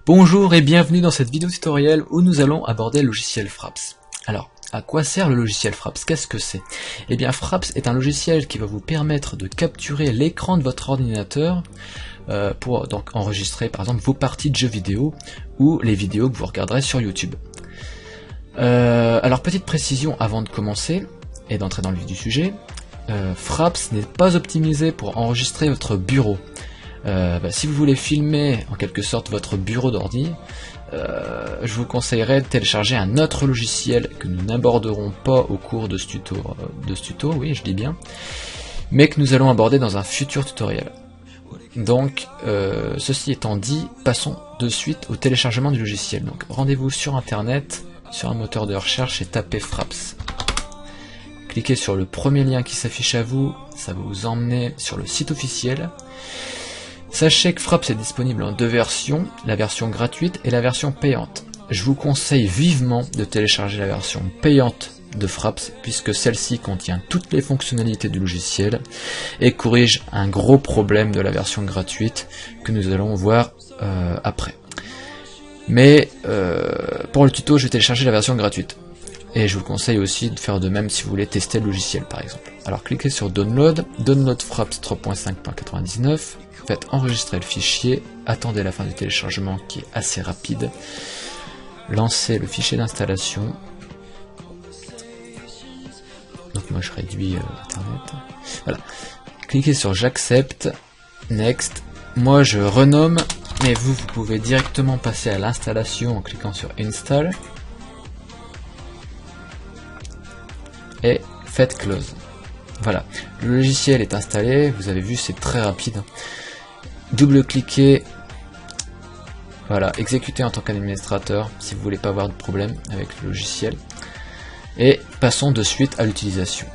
Bonjour et bienvenue dans cette vidéo tutoriel où nous allons aborder le logiciel Fraps. Alors, à quoi sert le logiciel Fraps? Qu'est-ce que c'est? Eh bien, Fraps est un logiciel qui va vous permettre de capturer l'écran de votre ordinateur pour donc enregistrer par exemple vos parties de jeux vidéo ou les vidéos que vous regarderez sur YouTube. Alors, petite précision avant de commencer et d'entrer dans le vif du sujet, Fraps n'est pas optimisé pour enregistrer votre bureau. Si vous voulez filmer en quelque sorte votre bureau d'ordi, je vous conseillerais de télécharger un autre logiciel que nous n'aborderons pas au cours de ce tuto, oui je dis bien, mais que nous allons aborder dans un futur tutoriel. Donc, ceci étant dit, passons de suite au téléchargement du logiciel. Donc rendez-vous sur internet, sur un moteur de recherche et tapez Fraps. Cliquez sur le premier lien qui s'affiche à vous, ça va vous emmener sur le site officiel. Sachez que Fraps est disponible en deux versions, la version gratuite et la version payante. Je vous conseille vivement de télécharger la version payante de Fraps puisque celle-ci contient toutes les fonctionnalités du logiciel et corrige un gros problème de la version gratuite que nous allons voir après. Mais pour le tuto, je vais télécharger la version gratuite. Et je vous conseille aussi de faire de même si vous voulez tester le logiciel par exemple. Alors cliquez sur Download, Download Fraps 3.5.99, faites enregistrer le fichier, attendez la fin du téléchargement qui est assez rapide, lancez le fichier d'installation. Donc moi je réduis internet. Voilà. Cliquez sur j'accepte, next. Moi je renomme, mais vous pouvez directement passer à l'installation en cliquant sur Install. Et faites close. Voilà, le logiciel est installé, vous avez vu c'est très rapide. Double-cliquez, voilà, exécutez en tant qu'administrateur si vous voulez pas avoir de problème avec le logiciel. Et passons de suite à l'utilisation.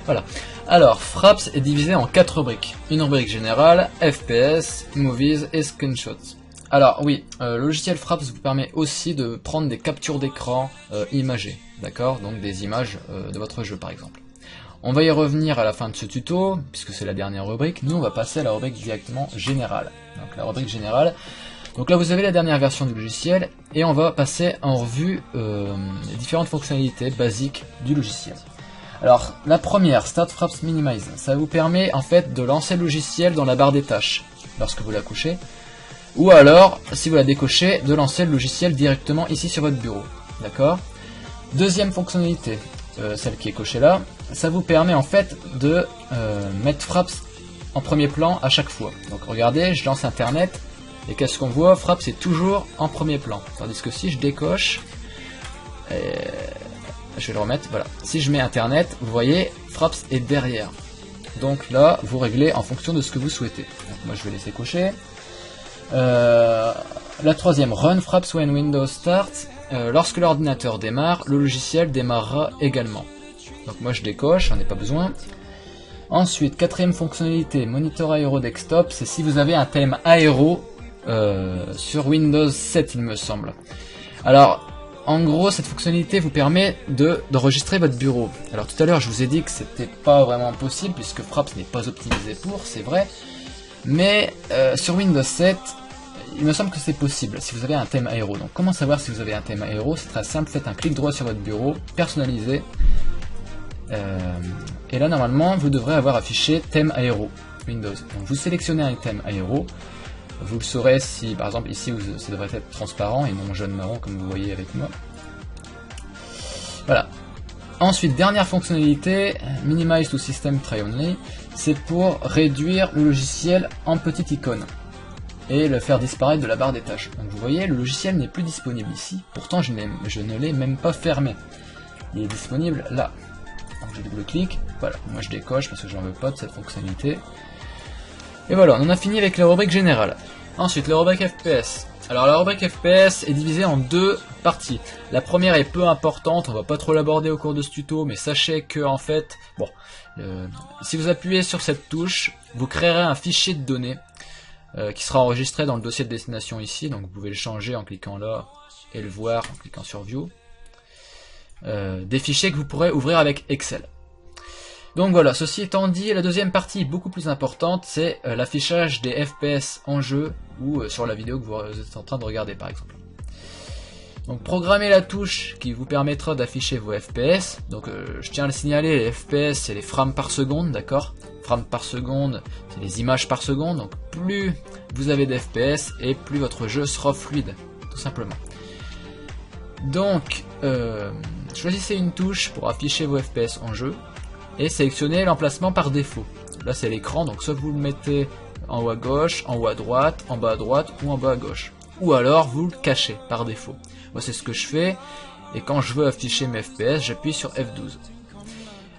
Voilà, alors Fraps est divisé en 4 rubriques. Une rubrique générale, FPS, Movies et Screenshots. Alors oui, le logiciel Fraps vous permet aussi de prendre des captures d'écran imagées, d'accord, donc des images de votre jeu par exemple. On va y revenir à la fin de ce tuto, puisque c'est la dernière rubrique. Nous on va passer à la rubrique directement générale. Donc la rubrique générale, donc là vous avez la dernière version du logiciel, et on va passer en revue les différentes fonctionnalités basiques du logiciel. Alors la première, Start Fraps Minimize, ça vous permet en fait de lancer le logiciel dans la barre des tâches, lorsque vous la couchez. Ou alors, si vous la décochez, de lancer le logiciel directement ici sur votre bureau. D'accord? Deuxième fonctionnalité, celle qui est cochée là, ça vous permet en fait de mettre Fraps en premier plan à chaque fois. Donc regardez, je lance internet, et qu'est-ce qu'on voit? Fraps est toujours en premier plan. Tandis que si je décoche, je vais le remettre, voilà. Si je mets internet, vous voyez, Fraps est derrière. Donc là, vous réglez en fonction de ce que vous souhaitez. Donc moi je vais laisser cocher. La troisième, Run Fraps when Windows starts. Lorsque l'ordinateur démarre, le logiciel démarrera également. Donc moi je décoche, j'en ai pas besoin. Ensuite, quatrième fonctionnalité, Monitor Aero Desktop, c'est si vous avez un thème aéro sur Windows 7 il me semble. Alors, en gros, cette fonctionnalité vous permet d'enregistrer votre bureau. Alors tout à l'heure je vous ai dit que c'était pas vraiment possible puisque Fraps n'est pas optimisé pour, c'est vrai. Mais sur Windows 7, il me semble que c'est possible si vous avez un thème aéro. Donc comment savoir si vous avez un thème aéro? C'est très simple, faites un clic droit sur votre bureau, personnalisez. Et là normalement vous devrez avoir affiché thème aéro Windows. Donc vous sélectionnez un thème aéro. Vous le saurez si par exemple ici ça devrait être transparent et non jaune marron comme vous voyez avec moi. Voilà. Ensuite, dernière fonctionnalité, Minimize to System Try Only, c'est pour réduire le logiciel en petite icône et le faire disparaître de la barre des tâches. Donc vous voyez, le logiciel n'est plus disponible ici, pourtant je ne l'ai même pas fermé. Il est disponible là. Donc je double-clique, voilà, moi je décoche parce que j'en veux pas de cette fonctionnalité. Et voilà, on en a fini avec la rubrique générale. Ensuite, la rubrique FPS. Alors la rubrique FPS est divisée en deux parties. La première est peu importante, on va pas trop l'aborder au cours de ce tuto, mais sachez que en fait, bon, si vous appuyez sur cette touche, vous créerez un fichier de données qui sera enregistré dans le dossier de destination ici, donc vous pouvez le changer en cliquant là et le voir en cliquant sur View. Des fichiers que vous pourrez ouvrir avec Excel. Donc voilà, ceci étant dit, la deuxième partie beaucoup plus importante, c'est l'affichage des FPS en jeu ou sur la vidéo que vous êtes en train de regarder par exemple. Donc programmez la touche qui vous permettra d'afficher vos FPS. Donc je tiens à le signaler, les FPS c'est les frames par seconde, d'accord? Frames par seconde, c'est les images par seconde. Donc plus vous avez d'FPS et plus votre jeu sera fluide, tout simplement. Donc choisissez une touche pour afficher vos FPS en jeu. Et sélectionnez l'emplacement par défaut. Là c'est l'écran, donc soit vous le mettez en haut à gauche, en haut à droite, en bas à droite ou en bas à gauche. Ou alors vous le cachez par défaut. Moi c'est ce que je fais, et quand je veux afficher mes FPS, j'appuie sur F12.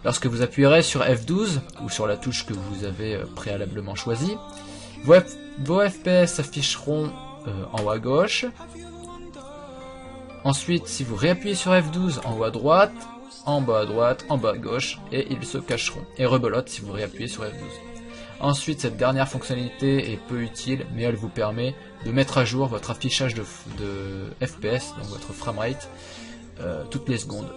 Lorsque vous appuierez sur F12, ou sur la touche que vous avez préalablement choisie, vos FPS s'afficheront en haut à gauche. Ensuite, si vous réappuyez sur F12 en haut à droite, en bas à droite, en bas à gauche, et ils se cacheront. Et rebelote si vous réappuyez sur F12. Ensuite, cette dernière fonctionnalité est peu utile, mais elle vous permet de mettre à jour votre affichage de FPS, donc votre framerate, toutes les secondes.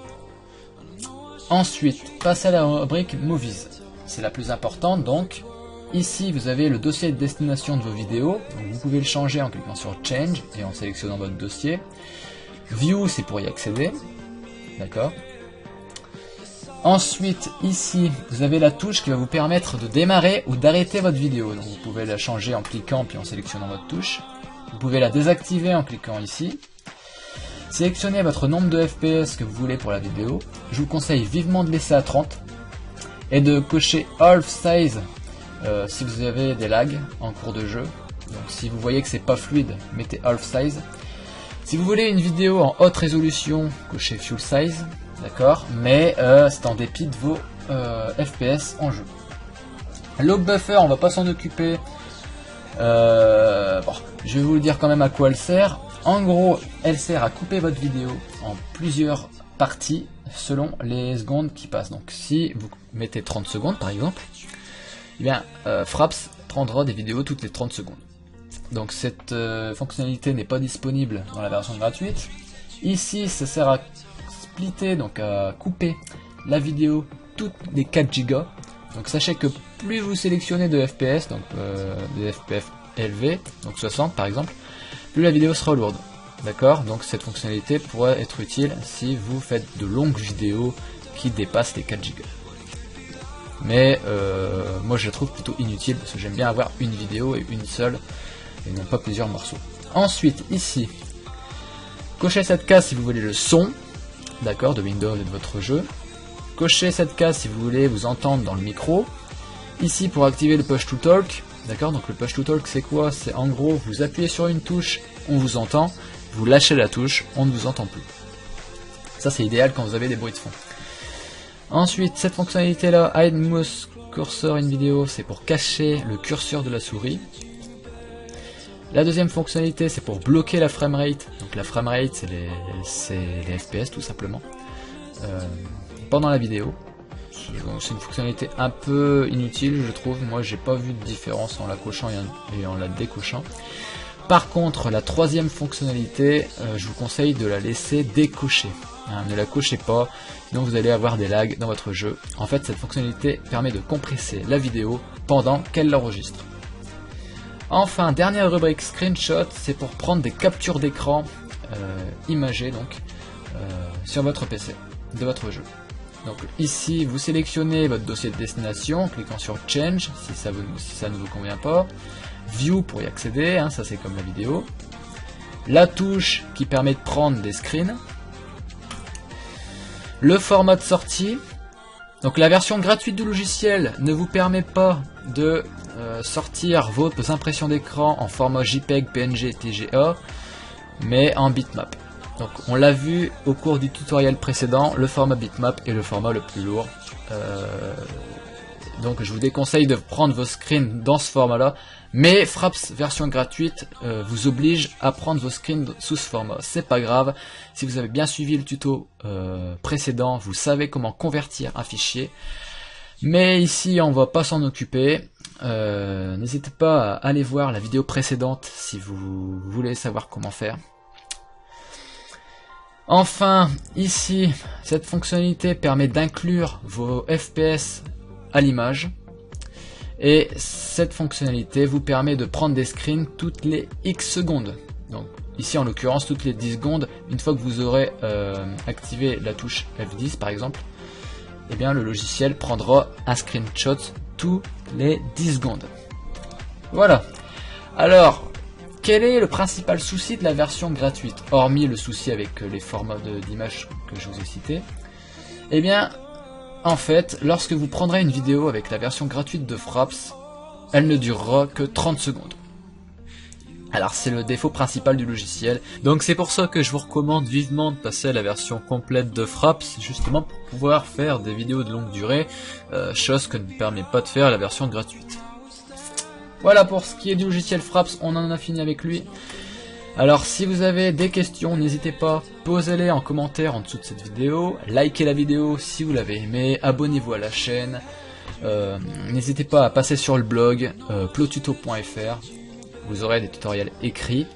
Ensuite, passez à la rubrique Movies. C'est la plus importante, donc. Ici, vous avez le dossier de destination de vos vidéos. Donc vous pouvez le changer en cliquant sur Change et en sélectionnant votre dossier. View, c'est pour y accéder. D'accord. Ensuite, ici, vous avez la touche qui va vous permettre de démarrer ou d'arrêter votre vidéo. Donc vous pouvez la changer en cliquant puis en sélectionnant votre touche. Vous pouvez la désactiver en cliquant ici. Sélectionnez votre nombre de FPS que vous voulez pour la vidéo. Je vous conseille vivement de laisser à 30 et de cocher Half Size si vous avez des lags en cours de jeu. Donc si vous voyez que c'est pas fluide, mettez Half Size. Si vous voulez une vidéo en haute résolution, cochez Full Size. D'accord, mais c'est en dépit de vos FPS en jeu. Load Buffer, on va pas s'en occuper. Bon, je vais vous le dire quand même à quoi elle sert. En gros, elle sert à couper votre vidéo en plusieurs parties selon les secondes qui passent. Donc si vous mettez 30 secondes par exemple, eh bien Fraps prendra des vidéos toutes les 30 secondes. Donc cette fonctionnalité n'est pas disponible dans la version gratuite. Ici, ça sert à splitter, donc à couper la vidéo toutes les 4 Go. Donc sachez que plus vous sélectionnez de FPS, donc des FPS élevés, donc 60 par exemple, plus la vidéo sera lourde. D'accord? Donc cette fonctionnalité pourrait être utile si vous faites de longues vidéos qui dépassent les 4 Go. Mais moi je la trouve plutôt inutile parce que j'aime bien avoir une vidéo et une seule et non pas plusieurs morceaux. Ensuite ici, cochez cette case si vous voulez le son, d'accord, de Windows et de votre jeu. Cochez cette case si vous voulez vous entendre dans le micro. Ici pour activer le push to talk, d'accord, donc le push to talk c'est quoi? C'est en gros vous appuyez sur une touche, on vous entend, vous lâchez la touche, on ne vous entend plus. Ça c'est idéal quand vous avez des bruits de fond. Ensuite cette fonctionnalité là, Hide Mouse Cursor in Video, c'est pour cacher le curseur de la souris. La deuxième fonctionnalité c'est pour bloquer la framerate, donc la framerate c'est les FPS tout simplement, pendant la vidéo. C'est une fonctionnalité un peu inutile je trouve, moi j'ai pas vu de différence en la cochant et en la décochant. Par contre la troisième fonctionnalité, je vous conseille de la laisser décocher, ne la cochez pas, sinon vous allez avoir des lags dans votre jeu. En fait cette fonctionnalité permet de compresser la vidéo pendant qu'elle l'enregistre. Enfin, dernière rubrique Screenshot, c'est pour prendre des captures d'écran imagées donc sur votre PC de votre jeu. Donc ici vous sélectionnez votre dossier de destination en cliquant sur Change si ça ne vous convient pas, View pour y accéder, hein, ça c'est comme la vidéo, la touche qui permet de prendre des screens, le format de sortie. Donc la version gratuite du logiciel ne vous permet pas de sortir vos impressions d'écran en format JPEG, PNG, TGA, mais en bitmap. Donc on l'a vu au cours du tutoriel précédent, le format bitmap est le format le plus lourd. Donc je vous déconseille de prendre vos screens dans ce format là, mais Fraps version gratuite vous oblige à prendre vos screens sous ce format. C'est pas grave, si vous avez bien suivi le tuto précédent, vous savez comment convertir un fichier. Mais ici on va pas s'en occuper. N'hésitez pas à aller voir la vidéo précédente si vous voulez savoir comment faire. Enfin, ici, cette fonctionnalité permet d'inclure vos FPS à l'image. Et cette fonctionnalité vous permet de prendre des screens toutes les X secondes. Donc ici en l'occurrence toutes les 10 secondes, une fois que vous aurez activé la touche F10 par exemple, eh bien le logiciel prendra un screenshot tous les 10 secondes. Voilà. Alors, quel est le principal souci de la version gratuite, hormis le souci avec les formats d'image que je vous ai cités? Eh bien, en fait, lorsque vous prendrez une vidéo avec la version gratuite de Fraps, elle ne durera que 30 secondes. Alors c'est le défaut principal du logiciel, donc c'est pour ça que je vous recommande vivement de passer à la version complète de Fraps, justement pour pouvoir faire des vidéos de longue durée, chose que ne permet pas de faire la version gratuite. Voilà pour ce qui est du logiciel Fraps, on en a fini avec lui. Alors si vous avez des questions, n'hésitez pas, posez-les en commentaire en dessous de cette vidéo, likez la vidéo si vous l'avez aimé, abonnez-vous à la chaîne, n'hésitez pas à passer sur le blog plotuto.fr, vous aurez des tutoriels écrits,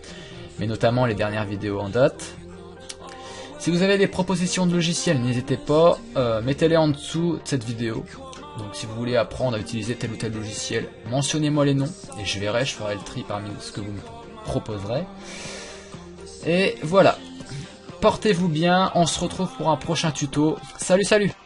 mais notamment les dernières vidéos en date. Si vous avez des propositions de logiciels, n'hésitez pas, mettez-les en dessous de cette vidéo. Donc si vous voulez apprendre à utiliser tel ou tel logiciel, mentionnez-moi les noms, et je ferai le tri parmi ce que vous me proposerez. Et voilà, portez-vous bien, on se retrouve pour un prochain tuto. Salut salut!